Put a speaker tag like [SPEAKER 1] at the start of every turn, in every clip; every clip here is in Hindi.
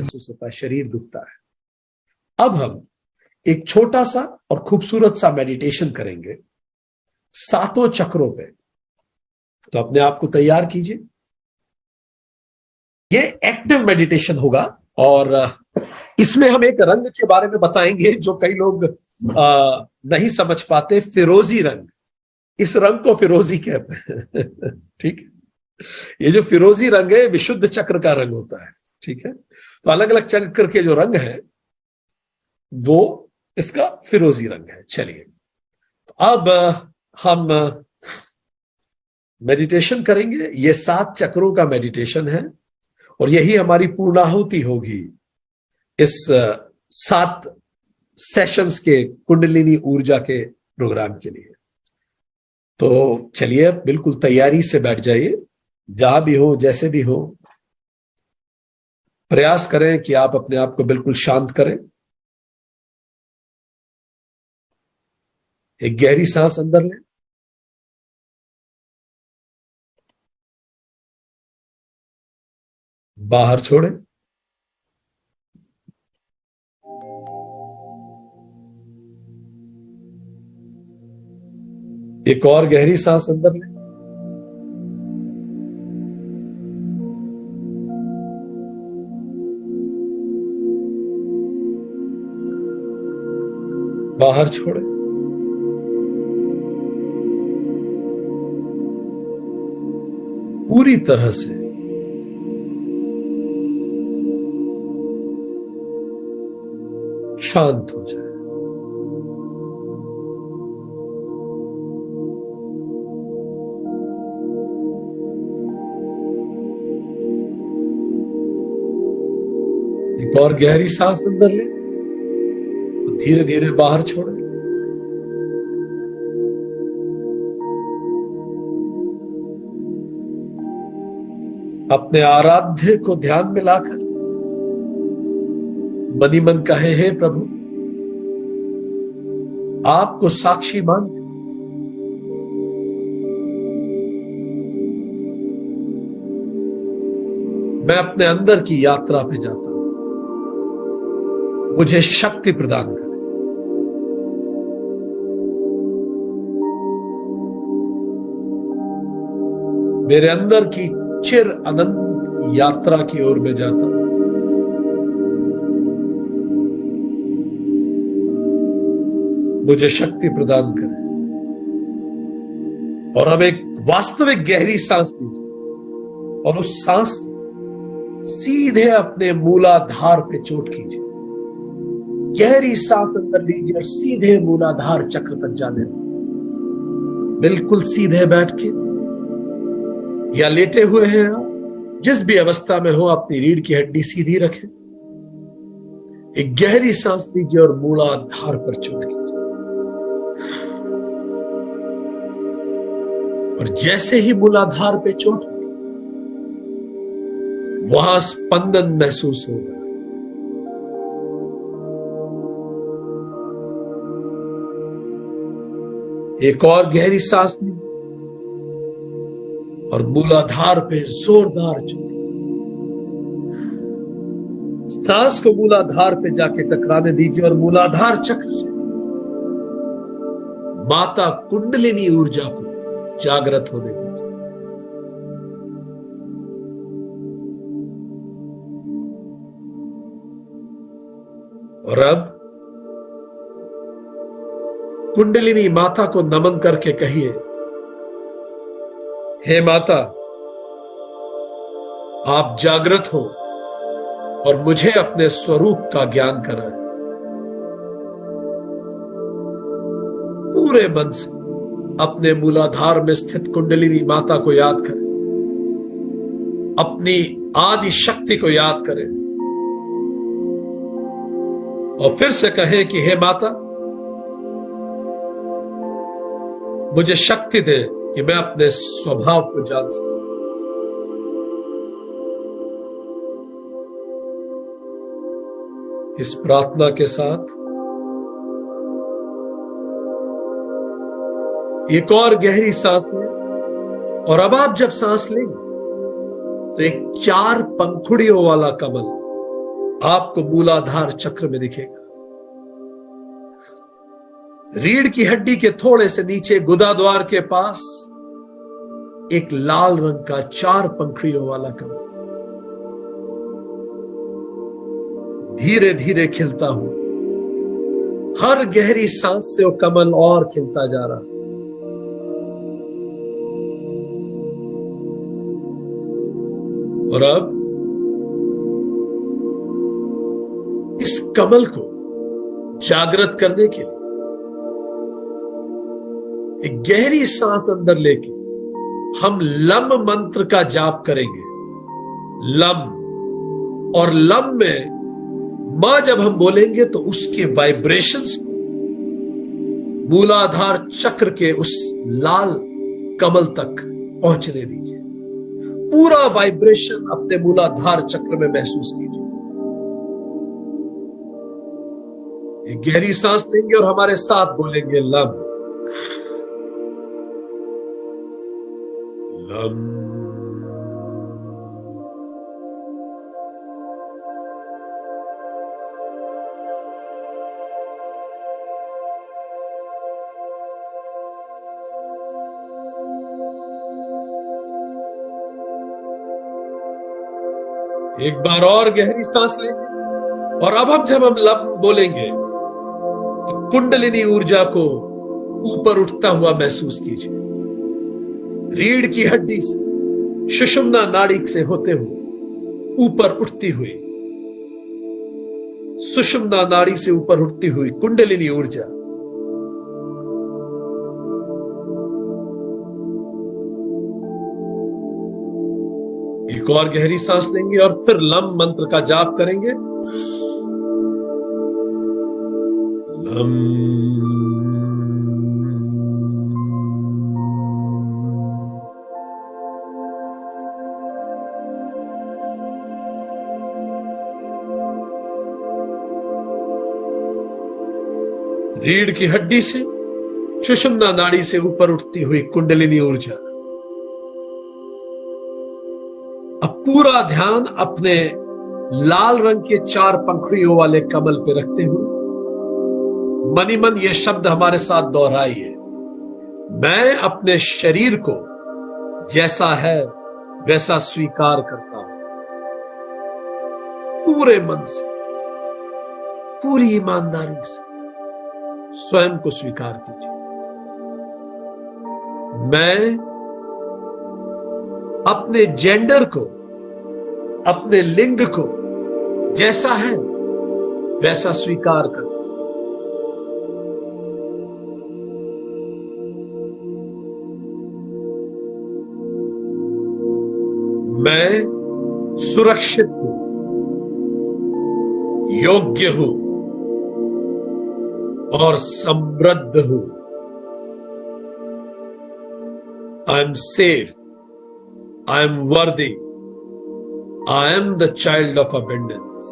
[SPEAKER 1] महसूस होता है, शरीर दुखता है। अब हम एक छोटा सा और खूबसूरत सा मेडिटेशन करेंगे 7 चक्रों पे। तो अपने आप को तैयार कीजिए। ये एक्टिव मेडिटेशन होगा और इसमें हम एक रंग के बारे में बताएंगे जो कई लोग नहीं समझ पाते, फिरोजी रंग। इस रंग को फिरोजी कहते हैं। ठीक है, ये जो फिरोजी रंग है विशुद्ध चक्र का रंग होता है। ठीक है, तो अलग अलग चक्र के जो रंग है वो इसका फिरोजी रंग है। चलिए अब हम मेडिटेशन करेंगे। ये 7 चक्रों का मेडिटेशन है और यही हमारी पूर्णाहुति होगी इस 7 सेशंस के कुंडलिनी ऊर्जा के प्रोग्राम के लिए। तो चलिए बिल्कुल तैयारी से बैठ जाइए, जहां भी हो, जैसे भी हो। प्रयास करें कि आप अपने आप को बिल्कुल शांत करें। एक गहरी सांस अंदर लें, बाहर छोड़ें। एक और गहरी सांस अंदर लें, बाहर छोड़ें। पूरी तरह से शांत हो जाए। एक और गहरी सांस अंदर लें, धीरे धीरे बाहर छोड़ें। अपने आराध्य को ध्यान में लाकर मनी मन कहे, हे प्रभु, आपको साक्षी मान मैं अपने अंदर की यात्रा पे जाता हूं। मुझे शक्ति प्रदान करें। मेरे अंदर की चिर अनंत यात्रा की ओर मैं जाता हूं। मुझे शक्ति प्रदान करें। और अब एक वास्तविक गहरी सांस लीजिए और उस सांस सीधे अपने मूलाधार पे चोट कीजिए। गहरी सांस अंदर लीजिए और सीधे मूलाधार चक्र तक जाने दीजिए। बिल्कुल सीधे बैठ के या लेटे हुए हैं आप, जिस भी अवस्था में हो, अपनी रीढ़ की हड्डी सीधी रखें। एक गहरी सांस लीजिए और मूलाधार पर चोट कीजिए। और जैसे ही मूलाधार पे चोट होगी, वहां स्पंदन महसूस होगा। एक और गहरी सांस लीजिए और मूलाधार पे जोरदार चोट। सांस को मूलाधार पे जाके टकराने दीजिए और मूलाधार चक्र से माता कुंडलिनी ऊर्जा को जागृत होने दीजिए। और अब कुंडलिनी माता को नमन करके कहिए, हे माता, आप जागृत हो और मुझे अपने स्वरूप का ज्ञान कराएं। पूरे मन से अपने मूलाधार में स्थित कुंडलिनी माता को याद करें। अपनी आदि शक्ति को याद करें और फिर से कहें कि हे माता, मुझे शक्ति दे कि मैं अपने स्वभाव को जान सकूं। इस प्रार्थना के साथ एक और गहरी सांस लें। और अब आप जब सांस लेंगे तो एक 4 पंखुड़ियों वाला कमल आपको मूलाधार चक्र में दिखेगा। रीढ़ की हड्डी के थोड़े से नीचे गुदाद्वार के पास एक लाल रंग का 4 पंखुड़ियों वाला कमल धीरे धीरे खिलता हुआ, हर गहरी सांस से वो कमल और खिलता जा रहा। और अब इस कमल को जागृत करने के लिए एक गहरी सांस अंदर लेके हम लम मंत्र का जाप करेंगे। लम, और लम में मां जब हम बोलेंगे तो उसके वाइब्रेशंस मूलाधार चक्र के उस लाल कमल तक पहुंचने दीजिए। पूरा वाइब्रेशन अपने मूलाधार चक्र में महसूस कीजिए। एक गहरी सांस लेंगे और हमारे साथ बोलेंगे लम लम। एक बार और गहरी सांस लेंगे और अब जब हम लम बोलेंगे तो कुंडलिनी ऊर्जा को ऊपर उठता हुआ महसूस कीजिए। रीढ़ की हड्डी से सुषुम्ना नाड़ी से होते हुए ऊपर उठती हुई, सुषुम्ना नाड़ी से ऊपर उठती हुई कुंडलिनी ऊर्जा एक और गहरी सांस लेंगे और फिर लम मंत्र का जाप करेंगे। लम रीढ़ की हड्डी से सुषुम्ना नाड़ी से ऊपर उठती हुई कुंडलिनी ऊर्जा। अब पूरा ध्यान अपने लाल रंग के 4 पंखुड़ियों वाले कमल पे रखते हुए मनी मन ये शब्द हमारे साथ दोहराइए। मैं अपने शरीर को जैसा है वैसा स्वीकार करता हूं। पूरे मन से, पूरी ईमानदारी से स्वयं को स्वीकार कीजिए। मैं अपने जेंडर को, अपने लिंग को जैसा है वैसा स्वीकार करता हूं। मैं सुरक्षित हूं, योग्य हूं और समृद्ध हूं। I am safe, I am worthy. I am the child of abundance.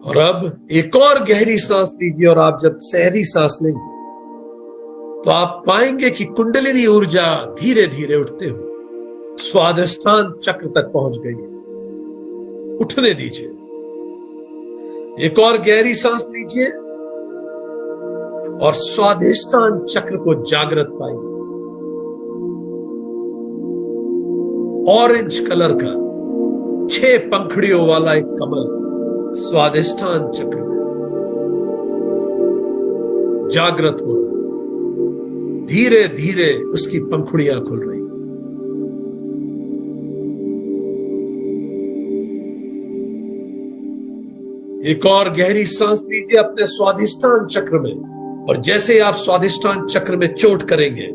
[SPEAKER 1] और अब एक और गहरी सांस लीजिए और आप जब सहरी सांस लेंगे तो आप पाएंगे कि कुंडलिनी ऊर्जा धीरे धीरे उठते हुए स्वादिष्ठान चक्र तक पहुंच गई है। उठने दीजिए। एक और गहरी सांस लीजिए और स्वादिष्ठान चक्र को जागृत पाइए। ऑरेंज कलर का 6 पंखुड़ियों वाला एक कमल स्वादिष्ठान चक्र में जागृत हो रहा, धीरे धीरे उसकी पंखुड़ियां खुल रही। एक और गहरी सांस लीजिए अपने स्वादिष्ठान चक्र में और जैसे ही आप स्वादिष्ठान चक्र में चोट करेंगे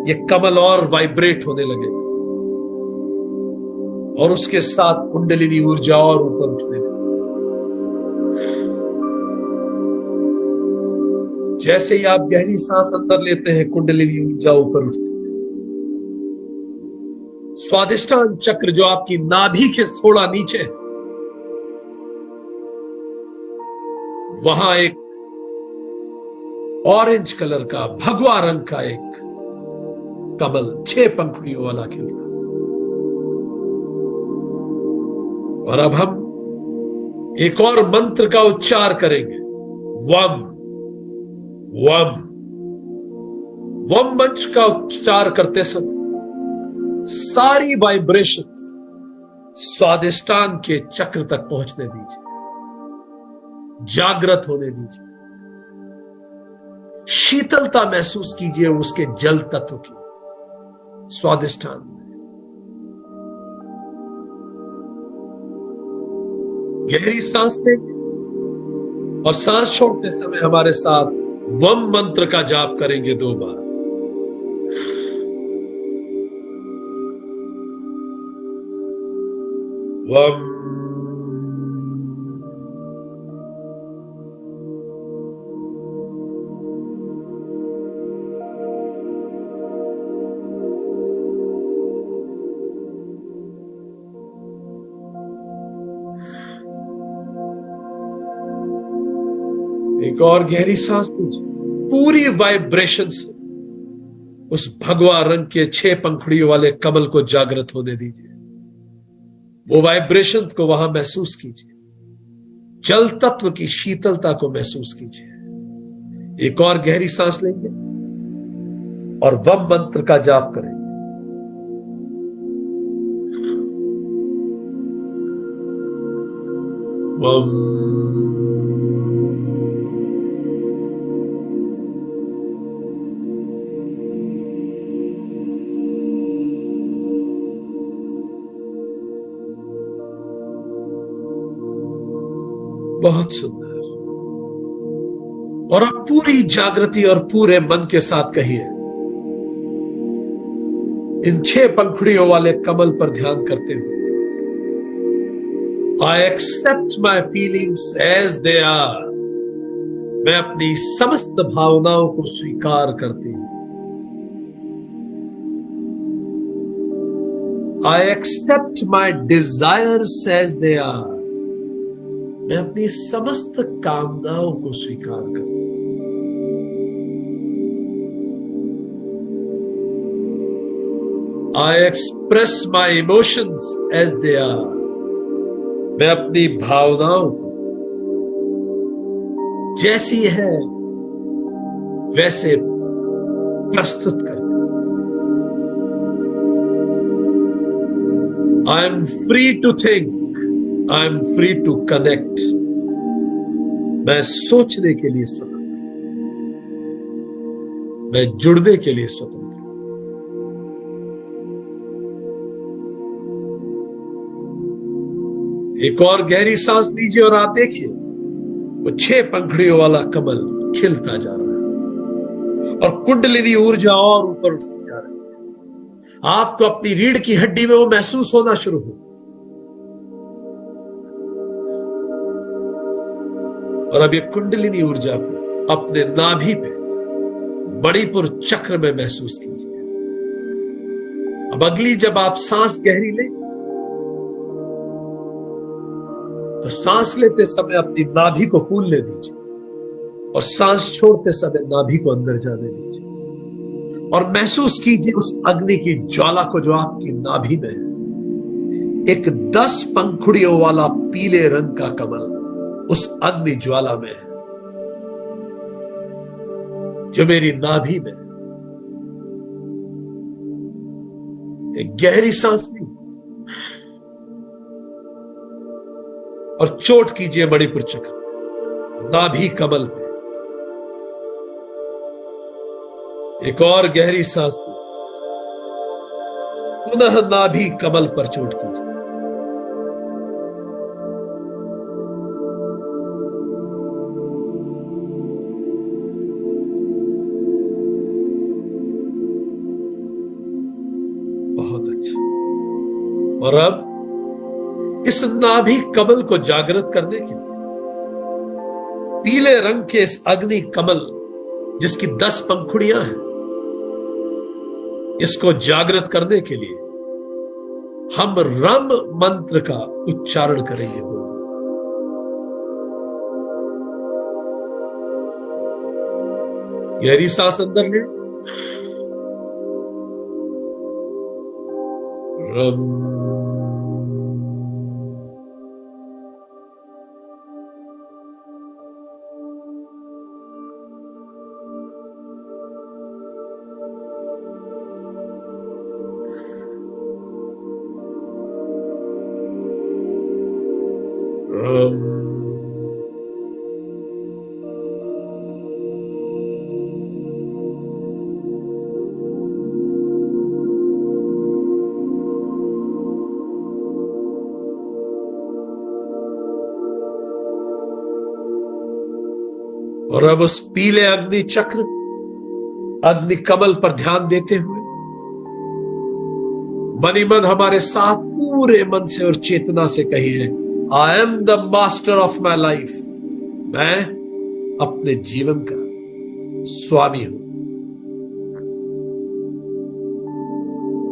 [SPEAKER 1] ये कमल और वाइब्रेट होने लगे और उसके साथ कुंडलिनी ऊर्जा और ऊपर उठने लगे। जैसे ही आप गहरी सांस अंदर लेते हैं कुंडलिनी ऊर्जा ऊपर उठती है। स्वादिष्ठान चक्र जो आपकी नाभि के थोड़ा नीचे है वहां एक ऑरेंज कलर का भगवा रंग का एक कमल 6 पंखुड़ियों वाला खिल रहा। और अब हम एक और मंत्र का उच्चार करेंगे, वम वम। वम मंच का उच्चार करते समय सारी वाइब्रेशंस स्वादिष्टान के चक्र तक पहुंचने दीजिए, जागृत होने दीजिए, शीतलता महसूस कीजिए उसके जल तत्व की स्वादिष्टान में। गहरी सांस लेंगे और सांस छोड़ते समय हमारे साथ वम मंत्र का जाप करेंगे 2 बार। वम। एक और गहरी सांस लीजिए, पूरी वाइब्रेशन से उस भगवा रंग के 6 पंखुड़ियों वाले कमल को जागृत होने दीजिए। वो वाइब्रेशन को वहां महसूस कीजिए, जल तत्व की शीतलता को महसूस कीजिए। एक और गहरी सांस लेंगे और वम मंत्र का जाप करेंगे। वम। बहुत सुंदर। और अब पूरी जागृति और पूरे मन के साथ कहिए, इन 6 पंखुड़ियों वाले कमल पर ध्यान करते हुए, I accept my feelings as they are. मैं अपनी समस्त भावनाओं को स्वीकार करती हूं। I accept my desires as they are. मैं अपनी समस्त कामनाओं को स्वीकार करता हूं। I express my emotions as they are. मैं अपनी भावनाओं को जैसी है वैसे प्रस्तुत करता हूं। I am free to think, I am free to connect. मैं सोचने के लिए स्वतंत्र, मैं जुड़ने के लिए स्वतंत्र। एक और गहरी सांस लीजिए और आप देखिए, वो 6 पंखुड़ियों वाला कमल खिलता जा रहा है और कुंडलिनी ऊर्जा और ऊपर उठती जा रही है। आपको अपनी रीढ़ की हड्डी में वो महसूस होना शुरू हो, और अब ये कुंडलिनी ऊर्जा को अपने नाभि पे मणिपुर चक्र में महसूस कीजिए। अब अगली जब आप सांस गहरी लें तो सांस लेते समय अपनी नाभि को फूलने दीजिए और सांस छोड़ते समय नाभि को अंदर जाने दीजिए और महसूस कीजिए उस अग्नि की ज्वाला को जो आपकी नाभि में है। एक 10 पंखुड़ियों वाला पीले रंग का कमल उस अग्नि ज्वाला में है जो मेरी नाभि में। एक गहरी सांस ली और चोट कीजिए मणिपुर चक्र, नाभि कमल पे। एक और गहरी सांस ली, पुनः नाभि कमल पर चोट कीजिए। बहुत अच्छा। और अब इस नाभि कमल को जागृत करने के लिए पीले रंग के इस अग्नि कमल जिसकी 10 पंखुड़ियां हैं, इसको जागृत करने के लिए हम रम मंत्र का उच्चारण करेंगे। गहरी सांस अंदर ले, रम और अब उस पीले अग्नि चक्र, अग्नि कमल पर ध्यान देते हुए मनी मन हमारे साथ पूरे मन से और चेतना से कहिए, I am the master of my life. मैं अपने जीवन का स्वामी हूं।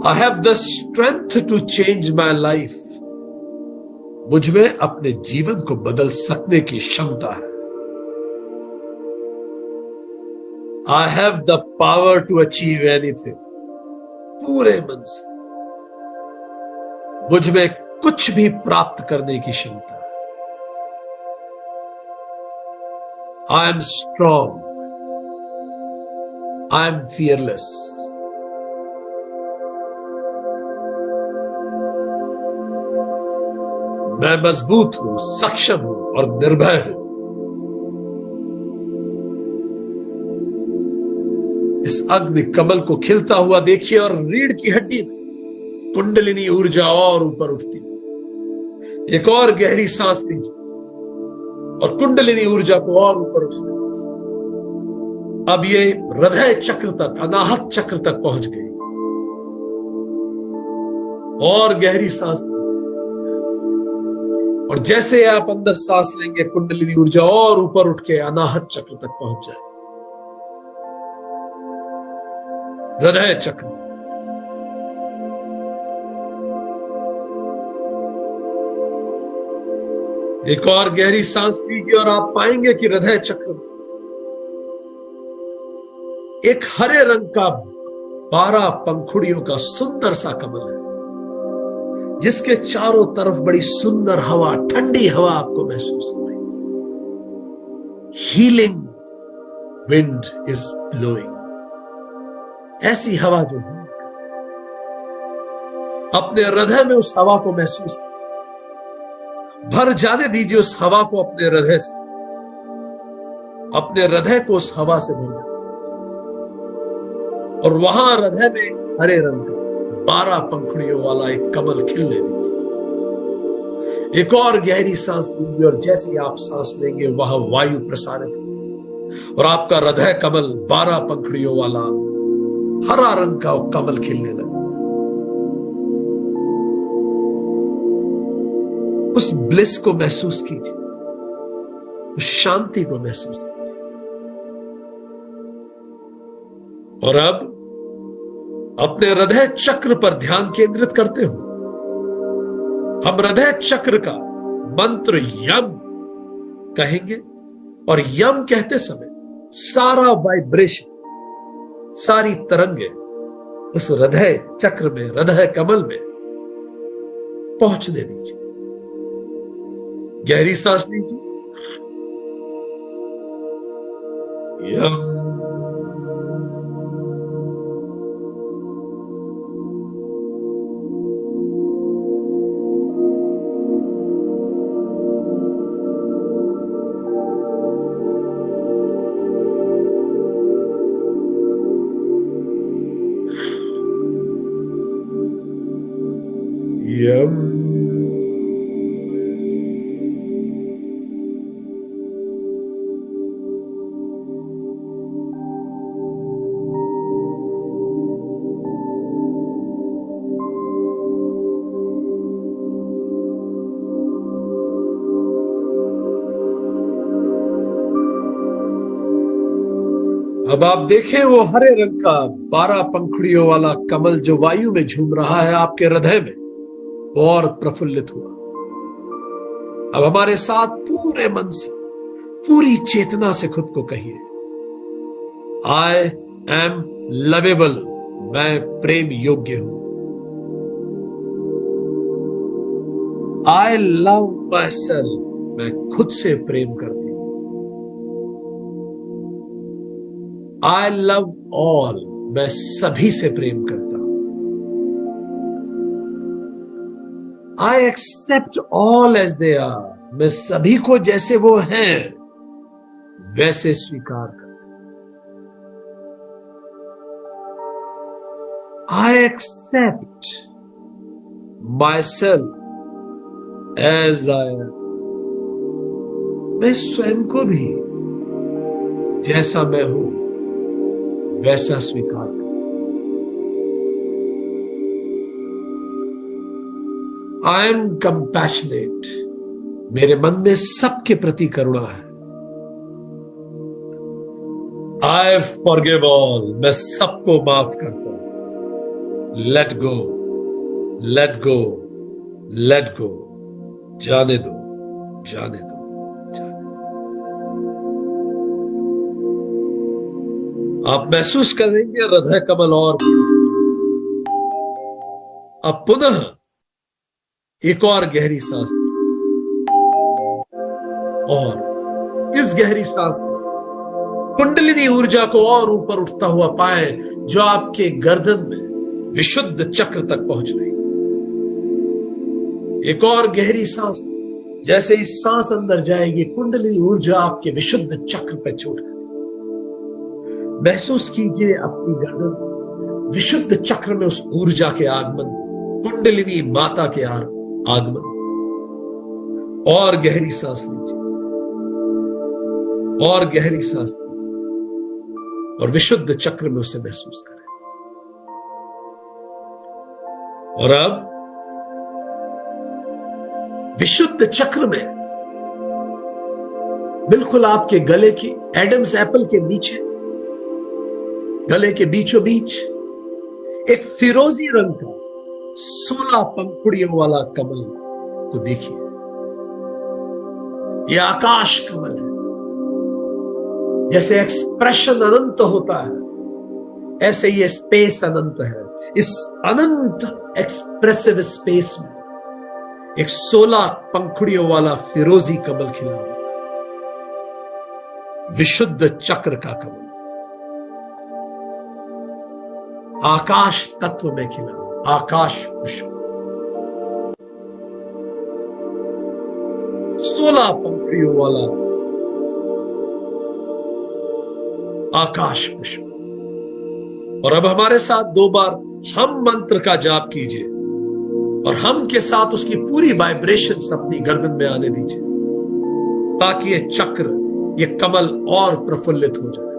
[SPEAKER 1] I have the strength to change my life. मुझ में अपने जीवन को बदल सकने की क्षमता है। I have the power to achieve anything। पूरे मन से मुझ में कुछ भी प्राप्त करने की क्षमता है। I am strong। I am fearless। मैं मजबूत हूं, सक्षम हूं और निर्भय हूं। इस अग्नि कमल को खिलता हुआ देखिए और रीढ़ की हड्डी में कुंडलिनी ऊर्जा और ऊपर उठती है। एक और गहरी सांस लीजिए और कुंडलिनी ऊर्जा को और ऊपर उठते। अब ये हृदय चक्र तक, अनाहत चक्र तक पहुंच गई। और गहरी सांस और जैसे आप अंदर सांस लेंगे कुंडलिनी ऊर्जा और ऊपर उठ के अनाहत चक्र तक पहुंच जाए। हृदय चक्र, एक और गहरी सांस लीजिए और आप पाएंगे कि हृदय चक्र एक हरे रंग का 12 पंखुड़ियों का सुंदर सा कमल है, जिसके चारों तरफ बड़ी सुंदर हवा, ठंडी हवा आपको महसूस हो रही। Healing wind is blowing. ऐसी हवा जो है, अपने हृदय में उस हवा को महसूस करें। भर जाने दीजिए उस हवा को अपने हृदय से। अपने हृदय को उस हवा से भर जाए और वहां हृदय में हरे रंग का 12 पंखुड़ियों वाला एक कमल खिलने दीजिए। एक और गहरी सांस लीजिए और जैसे ही आप सांस लेंगे वहां वायु प्रसारित हो और आपका हृदय कमल 12 पंखुड़ियों वाला हरा रंग का कमल खिलने लगा। उस ब्लिस को महसूस कीजिए, उस शांति को महसूस कीजिए। और अब अपने हृदय चक्र पर ध्यान केंद्रित करते हो। हम हृदय चक्र का मंत्र यम कहेंगे और यम कहते समय सारा वाइब्रेशन, सारी तरंगे उस हृदय चक्र में, हृदय कमल में पहुंचने दीजिए। गहरी सांस लीजिए। यम यम अब आप देखें वो हरे रंग का 12 पंखुड़ियों वाला कमल जो वायु में झूम रहा है आपके हृदय में, वो और प्रफुल्लित हुआ। अब हमारे साथ पूरे मन से, पूरी चेतना से खुद को कहिए, आई एम लवेबल। मैं प्रेम योग्य हूं। I love myself. मैं खुद से प्रेम करती हूं। I love all. मैं सभी से प्रेम करता हूं। I accept all as they are. मैं सभी को जैसे वो हैं वैसे स्वीकार कर। I accept myself as I am. मैं स्वयं को भी जैसा मैं हूं वैसा स्वीकार कर। I am compassionate. मेरे मन में सबके प्रति करुणा है। I forgive all. मैं सबको माफ करता हूं। Let go, let go, let go. जाने दो, जाने दो, जाने दो। आप महसूस करेंगे हृदय कमल और अब पुनः एक और गहरी सांस और इस गहरी सांस के साथ कुंडलिनी ऊर्जा को और ऊपर उठता हुआ पाए जो आपके गर्दन में विशुद्ध चक्र तक पहुंच रही। एक और गहरी सांस। जैसे इस सांस अंदर जाएगी कुंडलिनी ऊर्जा आपके विशुद्ध चक्र पर चोट करेगी। महसूस कीजिए अपनी गर्दन विशुद्ध चक्र में उस ऊर्जा के आगमन, कुंडलिनी माता के आगमन। और गहरी सांस लीजिए और गहरी सांस लीजिए और विशुद्ध चक्र में उसे महसूस करें। और अब विशुद्ध चक्र में बिल्कुल आपके गले की एडम्स एप्पल के नीचे, गले के बीचों बीच एक फिरोजी रंग का 16 पंखुड़ियों वाला कमल को देखिए। यह आकाश कमल है। जैसे एक्सप्रेशन अनंत होता है ऐसे ये स्पेस अनंत है। इस अनंत एक्सप्रेसिव स्पेस में एक 16 पंखुड़ियों वाला फिरोजी कमल खिला, विशुद्ध चक्र का कमल, आकाश तत्व में खिला, आकाश पुष्प। 16 पंखुड़ियों वाला आकाश पुष्प। और अब हमारे साथ 2 बार हम मंत्र का जाप कीजिए और हम के साथ उसकी पूरी वाइब्रेशंस अपनी गर्दन में आने दीजिए ताकि ये चक्र, ये कमल और प्रफुल्लित हो जाए।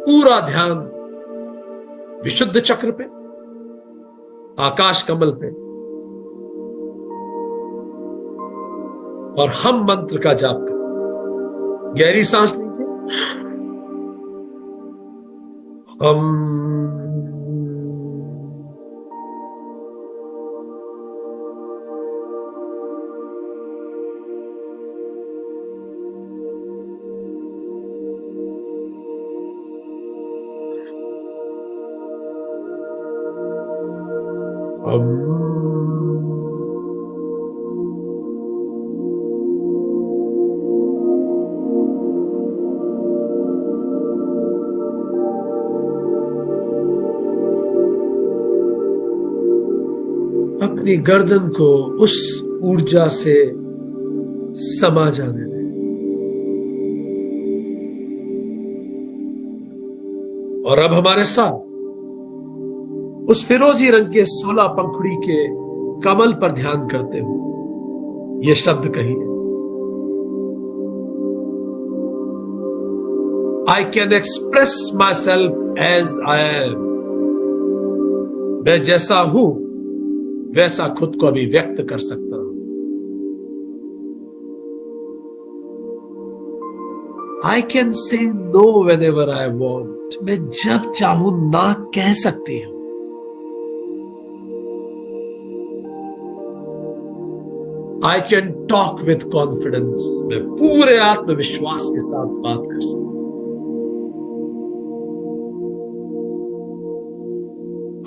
[SPEAKER 1] पूरा ध्यान विशुद्ध चक्र पे, आकाश कमल पे और हम मंत्र का जाप करें। गहरी सांस लीजिए। अपनी गर्दन को उस ऊर्जा से समा जाने दें और अब हमारे साथ उस फिरोजी रंग के 16 पंखुड़ी के कमल पर ध्यान करते हुए ये शब्द कहिए। I can express myself as I am. मैं जैसा हूं वैसा खुद को अभी व्यक्त कर सकता हूं। I can say know when ever I want. मैं जब चाहूं ना कह सकती हूं। I can talk with confidence. मैं पूरे आत्मविश्वास के साथ बात कर सकता हूं।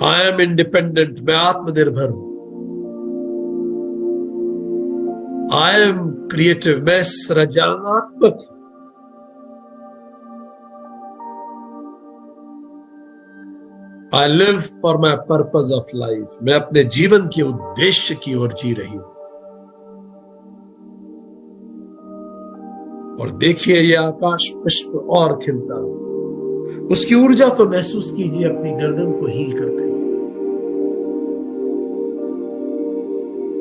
[SPEAKER 1] I am independent. मैं आत्मनिर्भर हूं। I M creative. मैं सृजनात्मक हूं। I live for my purpose of life. मैं अपने जीवन के उद्देश्य की ओर जी रही हूं। और देखिए ये आकाश पुष्प और खिलता हो। उसकी ऊर्जा को महसूस कीजिए अपनी गर्दन को हील करते हुए।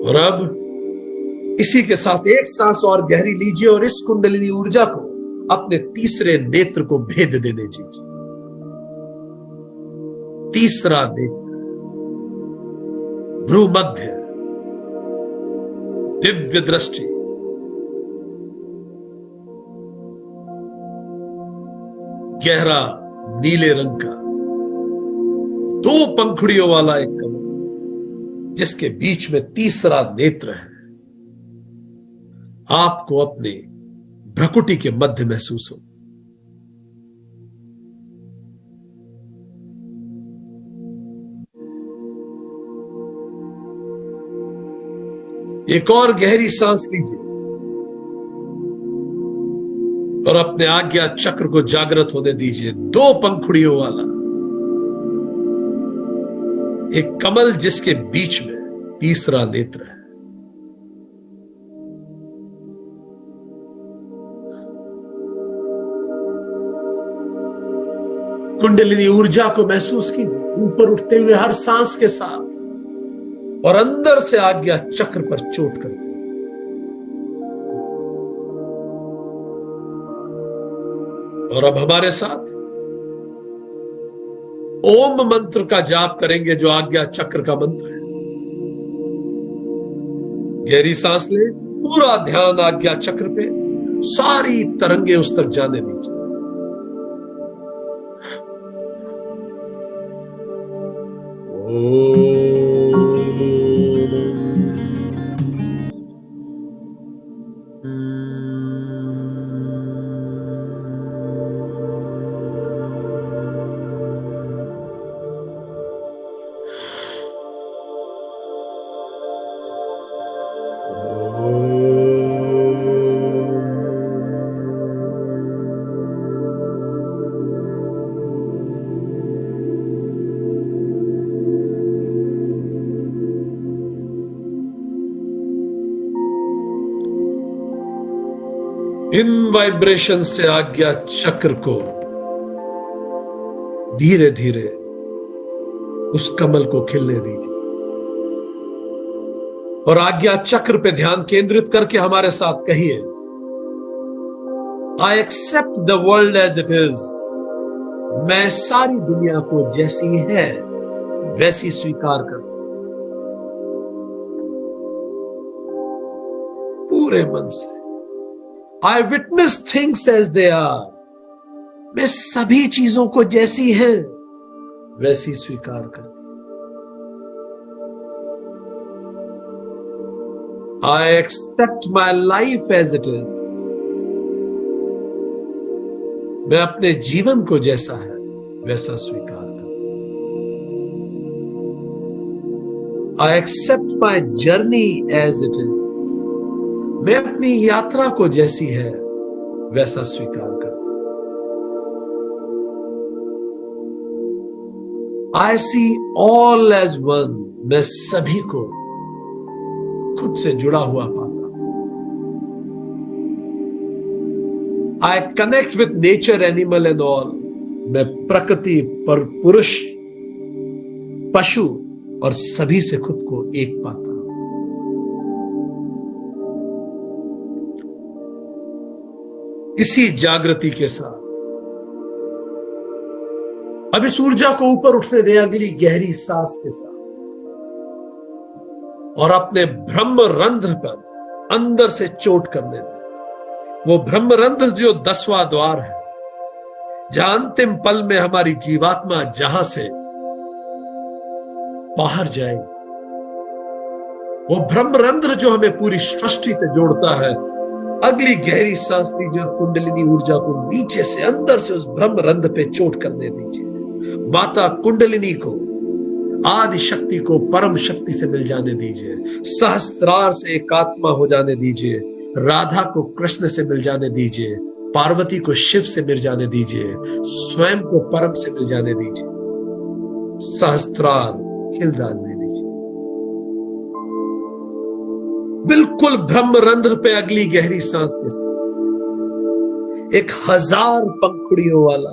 [SPEAKER 1] और अब इसी के साथ एक सांस और गहरी लीजिए और इस कुंडलिनी ऊर्जा को अपने तीसरे नेत्र को भेद देने दीजिए। तीसरा नेत्र, भ्रूमध्य, दिव्य दृष्टि, गहरा नीले रंग का 2 पंखुड़ियों वाला एक कमल, जिसके बीच में तीसरा नेत्र है, आपको अपने भ्रकुटी के मध्य महसूस हो। एक और गहरी सांस लीजिए और अपने आज्ञा चक्र को जागृत होने दीजिए। 2 पंखुड़ियों वाला एक कमल, जिसके बीच में तीसरा नेत्र है। कुंडलिनी ऊर्जा को महसूस कीजिए ऊपर उठते हुए हर सांस के साथ, और अंदर से आज्ञा चक्र पर चोट करते। और अब हमारे साथ ओम मंत्र का जाप करेंगे, जो आज्ञा चक्र का मंत्र है। गहरी सांस ले, पूरा ध्यान आज्ञा चक्र पे, सारी तरंगे उस तक जाने दीजिए। इन वाइब्रेशन से आज्ञा चक्र को धीरे धीरे उस कमल को खिलने दीजिए, और आज्ञा चक्र पे ध्यान केंद्रित करके हमारे साथ कहिए, I accept the world as it is. मैं सारी दुनिया को जैसी है वैसी स्वीकार करता हूं पूरे मन से। I witness things as they are. मैं सभी चीजों को जैसी है वैसी स्वीकार करता हूं। I accept my life as it is. मैं अपने जीवन को जैसा है वैसा स्वीकार करता हूं। I accept my journey as it is. मैं अपनी यात्रा को जैसी है वैसा स्वीकार करता हूं। आई सी ऑल एज वन। मैं सभी को खुद से जुड़ा हुआ पाता हूं। I connect with nature, animal and all. मैं प्रकृति पर, पुरुष, पशु और सभी से खुद को एक पाता हूं। इसी जागृति के साथ अब इस ऊर्जा को ऊपर उठने दें अगली गहरी सांस के साथ, और अपने ब्रह्म रंध्र पर अंदर से चोट करने दें। वो ब्रह्म रंध्र जो 10वां द्वार है, जहां अंतिम पल में हमारी जीवात्मा जहां से बाहर जाएगी। वो ब्रह्म रंध्र जो हमें पूरी सृष्टि से जोड़ता है। अगली गहरी सांस लीजिए और कुंडलिनी ऊर्जा को नीचे से अंदर से उस ब्रह्म रंध्र पे चोट करने दीजिए। माता कुंडलिनी को, आदि शक्ति को परम शक्ति से मिल जाने दीजिए। सहस्त्रार से एकात्मा हो जाने दीजिए। राधा को कृष्ण से मिल जाने दीजिए। पार्वती को शिव से मिल जाने दीजिए। स्वयं को परम से मिल जाने दीजिए। सहस्त्रार खिल जाने दीजिए। बिल्कुल ब्रह्म रंध्र पे अगली गहरी सांस के साथ एक 1000 पंखुड़ियों वाला,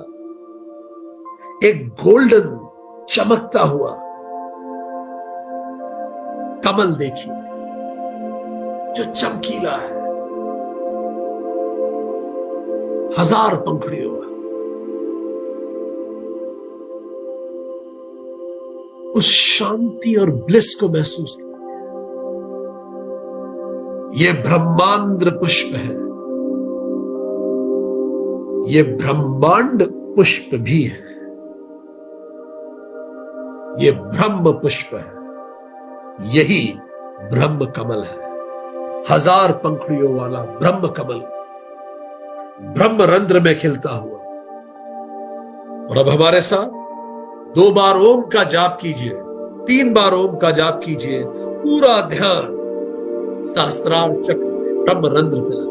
[SPEAKER 1] एक गोल्डन चमकता हुआ कमल देखिए जो चमकीला है, 1000 पंखुड़ियों वाला। उस शांति और ब्लिस को महसूस किया। ये ब्रह्मांड पुष्प है, ये ब्रह्मांड पुष्प भी है, ये ब्रह्म पुष्प है, यही ब्रह्म कमल है। 1000 पंखुड़ियों वाला ब्रह्म कमल ब्रह्म रंध्र में खिलता हुआ। और अब हमारे साथ 2 बार ओम का जाप कीजिए, 3 बार ओम का जाप कीजिए, पूरा ध्यान सहस्त्रार चक्र में ब्रह्म रंध्र पे लगा।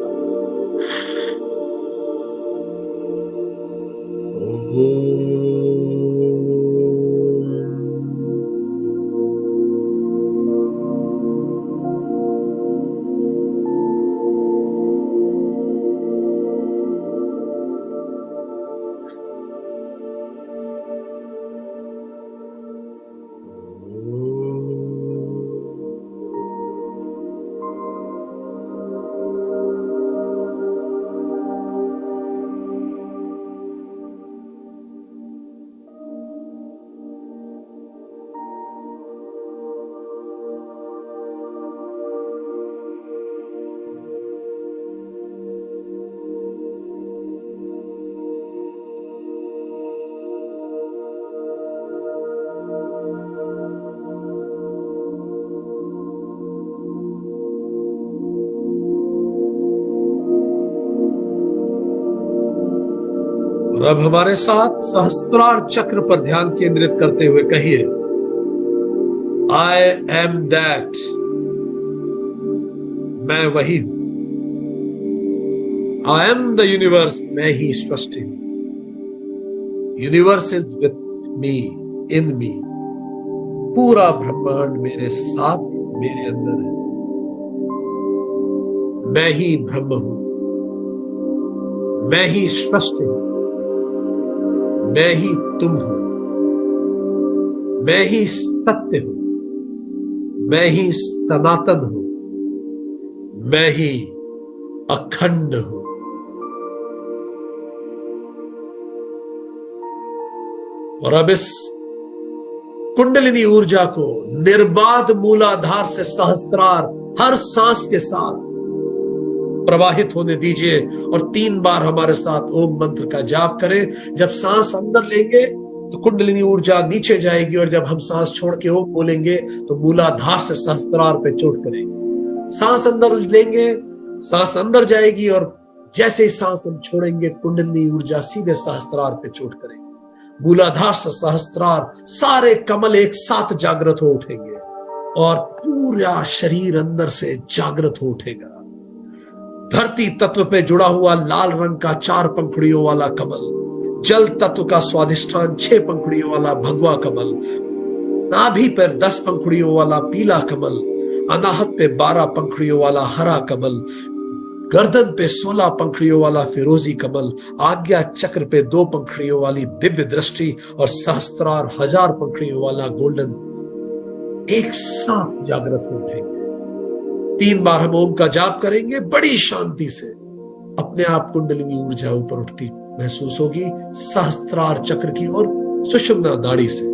[SPEAKER 1] और अब हमारे साथ सहस्त्रार चक्र पर ध्यान केंद्रित करते हुए कहिए, आई एम दैट, मैं वही हूं। आई एम द यूनिवर्स, मैं ही सृष्टि हूं। यूनिवर्स इज विथ मी, इन मी। पूरा ब्रह्मांड मेरे साथ, मेरे अंदर है। मैं ही ब्रह्म हूं, मैं ही सृष्टि हूं, मैं ही तुम हूं, मैं ही सत्य हूं, मैं ही सनातन हूं, मैं ही अखंड हूं। और अब इस कुंडलिनी ऊर्जा को निर्बाध मूलाधार से सहस्त्रार हर सांस के साथ प्रवाहित होने दीजिए और 3 बार हमारे साथ ओम मंत्र का जाप करें। जब सांस अंदर लेंगे तो कुंडलिनी ऊर्जा नीचे जाएगी और जब हम सांस छोड़ के ओम बोलेंगे तो मूलाधार से सहस्त्रार पे चोट करेंगे। सांस अंदर लेंगे, सांस अंदर जाएगी और जैसे ही सांस हम छोड़ेंगे कुंडलिनी ऊर्जा सीधे सहस्त्रार पे चोट करेगी। मूलाधार से सहस्त्रार सारे कमल एक साथ जागृत हो उठेंगे और पूरा शरीर अंदर से जागृत हो उठेगा। धरती तत्व पे जुड़ा हुआ लाल रंग का 4 पंखुड़ियों वाला कमल, जल तत्व का स्वादिष्ठान 6 पंखुड़ियों वाला भगवा कमल, नाभि पर 10 पंखुड़ियों वाला पीला कमल, अनाहत पे 12 पंखुड़ियों वाला हरा कमल, गर्दन पे 16 पंखुड़ियों वाला फिरोजी कमल, आज्ञा चक्र पे 2 पंखुड़ियों वाली दिव्य दृष्टि और सहस्त्रार 1000 पंखुड़ियों वाला गोल्डन एक साथ जागृत हो उठेंगे। 3 बार हम ओम का जाप करेंगे, बड़ी शांति से अपने आप कुंडलिनी ऊर्जा ऊपर उठती महसूस होगी सहस्त्रार चक्र की ओर, सुषुम्ना नाड़ी से।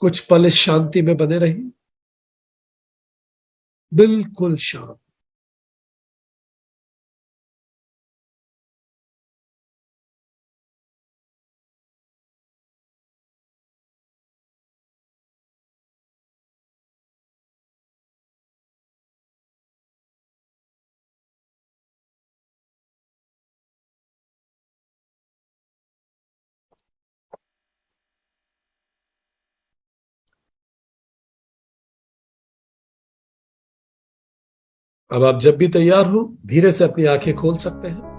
[SPEAKER 1] कुछ पल इस शांति में बने रहिए, बिल्कुल शांत। अब आप जब भी तैयार हो धीरे से अपनी आंखें खोल सकते हैं।